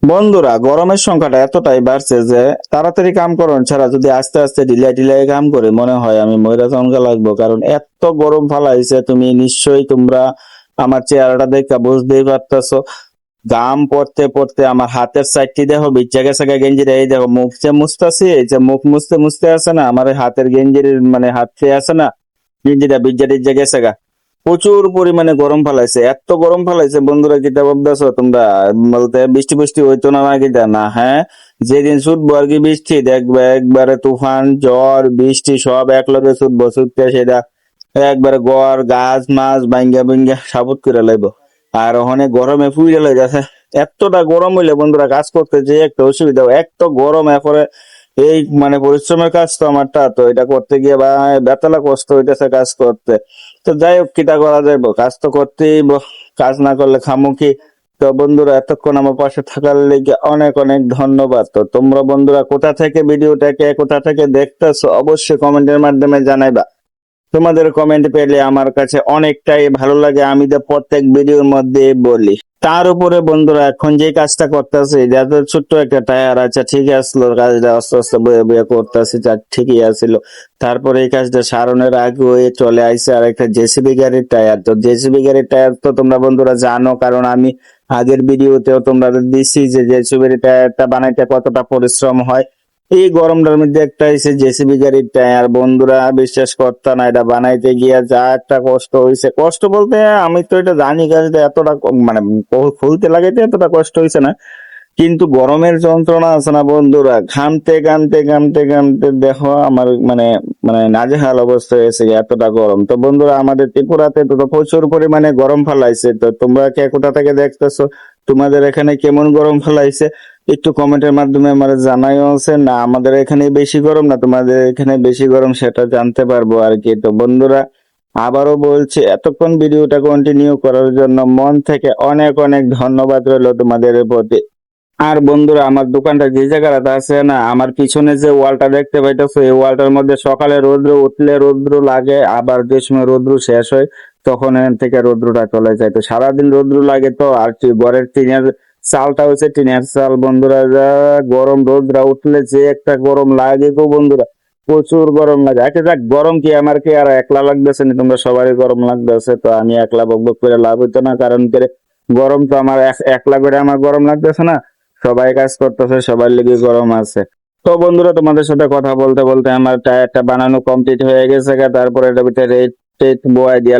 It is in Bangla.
বন্ধুরা, গরমের সংখ্যাটা এতটাই বাড়ছে যে তাড়াতাড়ি কাম করন ছাড়া যদি আস্তে আস্তে ঢিলাই ঢিলাই কাম করে মনে হয় আমি মইরা চামকা লাগবো। কারণ এত গরম ফালাইছে, তুমি নিশ্চয়ই তোমরা আমার চেহারাটা দেখে বুঝতেই পারতেছো। ঘাম পড়তে পড়তে আমার হাতের সাইডটি দেখো বিচ্চা গেছে গা গেঞ্জির। এই দেখো মুখ যে মুছতাছি, এই যে মুখ মুছতে মুছতে আছে না আমার এই হাতের গেঞ্জির মানে হাত খেয়ে আছে না, গেঞ্জিটা বিজ্জা টিজ্জা গেছে গা। প্রচুর পরিমাণে গরম ফেলাইছে, এত গরম ফেলাইছে বন্ধুরা, কিতা ভাবতেছো তোমরা? বলতে বৃষ্টি বৃষ্টি হইতো না না কিতা না, হ্যাঁ? যেদিন ছুটবো আর কি বৃষ্টি দেখবে একবারে তুফান ঝড় বৃষ্টি সব একলগে ছুটবো, ছুটতে সেটা একবারে গড় গাছ মাছ ভাঙ্গা ভাঙ্গা সাবুত করে লাইব। আর ওখানে গরমে ফুইরে লই যাচ্ছে। এতটা গরম হইলে বন্ধুরা কাজ করতে যে একটা অসুবিধা হয়। এক তো গরম, এরপরে এই মানে পরিশ্রমের কাজ তো আমারটা, তো এটা করতে গিয়ে বা বেতলা কষ্ট হইতেছে কাজ করতে। তো যাই হোক, কিটা করা যাইব, কাজ তো করতেই কাজ না করলে খামু কি? তো বন্ধুরা, এতক্ষণ আমার পাশে থাকার লেগে অনেক অনেক ধন্যবাদ। তো তোমরা বন্ধুরা কোথা থেকে ভিডিওটাকে কোথা থেকে দেখতেছো অবশ্যই কমেন্টের মাধ্যমে জানাইবা। তোমাদের কমেন্ট পেলে আমার কাছে অনেকটাই ভালো লাগে, আমি তো প্রত্যেক ভিডিওর মধ্যে বলি। তার উপরে বন্ধুরা এখন যে কাজটা করতেছি, যাতে ছোট্ট একটা টায়ার আছে, ঠিক আসলো কাজটা আস্তে আস্তে বয়ে বয়ে করতেছি, যা ঠিকই আসছিল। তারপরে এই কাজটা সারানোর আগে হয়ে চলে আইছে আর একটা জেসিবি গাড়ির টায়ার। তো জেসিবি গাড়ির টায়ার তো তোমরা বন্ধুরা জানো, কারণ আমি আগের ভিডিওতেও তোমরা দিছি যে জেসিবি টায়ারটা বানাইতে কতটা পরিশ্রম হয়। এই গরমটার মধ্যে একটা এসে জেসিবি গাড়ির টায়ার, বন্ধুরা বিশ্বাস করতে না, এটা বানাইতে গিয়া যা একটা কষ্ট হয়েছে। কষ্ট বলতে আমি তো এটা জানি গাড়িটা এতটা মানে খুলতে লাগাইতে এতটা কষ্ট হয়েছে না, কিন্তু গরমের যন্ত্রণা আছে না বন্ধুরা, ঘামতে ঘামতে ঘামতে ঘামতে দেখো আমার মানে মানে নাজেহাল অবস্থা হয়েছে, এতটা গরম। তো বন্ধুরা, আমাদের ত্রিপুরাতে তো প্রচুর পরিমাণে গরম ফেলাইছে। তো তোমরা কে কোথা থেকে দেখতেছো, তোমাদের এখানে কেমন গরম ফেলাইছে একটু কমেন্টের মাধ্যমে আমার জানাইও আছে না। আমাদের এখানে বেশি গরম না তোমাদের এখানে বেশি গরম, সেটা জানতে পারবো আর কি। তো বন্ধুরা, আবারও বলছি, এতক্ষণ ভিডিওটা কন্টিনিউ করার জন্য মন থেকে অনেক অনেক ধন্যবাদ রইলো তোমাদের প্রতি। আর বন্ধুরা, আমার দোকানটা যে জায়গাটা আছে না, আমার পিছনে যে ওয়ালটা দেখতে পাইতেছো, এই ওয়ালটার মধ্যে সকালে রৌদ্র উঠলে রৌদ্র লাগে, আবার যে সময় রৌদ্র শেষ হয় তখন এখান থেকে রৌদ্রটা চলে যায়। তো সারাদিন রৌদ্র লাগে। তো আর কি ঘরের টিনের চালটা হচ্ছে টিনের চাল বন্ধুরা, যা গরম রৌদ্র উঠলে যে একটা গরম লাগে গো বন্ধুরা, প্রচুর গরম লাগে। আচ্ছা যাক, গরম কি আমার কি আর একলা লাগতেছে না, তোমরা সবারই গরম লাগতেছে। তো আমি একলা বক বক করে লাভ হইতো না, কারণ কি গরম তো আমার একলা করে আমার গরম লাগতেছে না, সবাই কাজ করতেছে, সবার লেগে গরম আছে। তো বন্ধুরা, তোমাদের সাথে কথা বলতে বলতে আমার টায়ারটা বানানো কমপ্লিট হয়ে গেছে গা। তারপরে এটা ভিতরে রেট টেট বোয়াই দিয়া